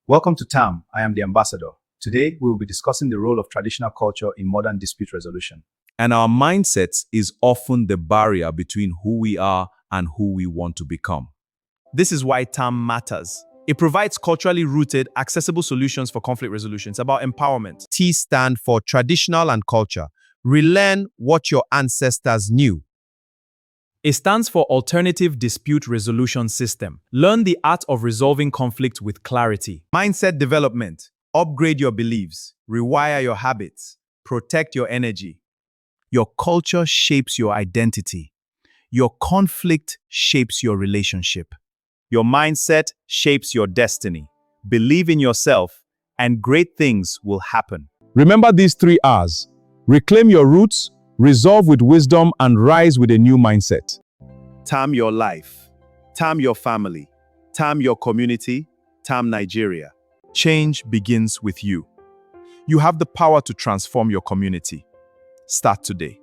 Welcome to TAM. I am the ambassador. Today, we will be discussing the role of traditional culture in modern dispute resolution. And our mindsets is often the barrier between who we are and who we want to become. This is why TAM matters. It provides culturally rooted, accessible solutions for conflict resolution. It's about empowerment. T stand for traditional and culture. Relearn what your ancestors knew. It stands for Alternative Dispute Resolution System. Learn the art of resolving conflict with clarity. Mindset development. Upgrade your beliefs. Rewire your habits. Protect your energy. Your culture shapes your identity. Your conflict shapes your relationship. Your mindset shapes your destiny. Believe in yourself, and great things will happen. Remember these 3 R's. Reclaim your roots, resolve with wisdom, and rise with a new mindset. TAM your life. TAM your family. TAM your community. TAM Nigeria. Change begins with you. You have the power to transform your community. Start today.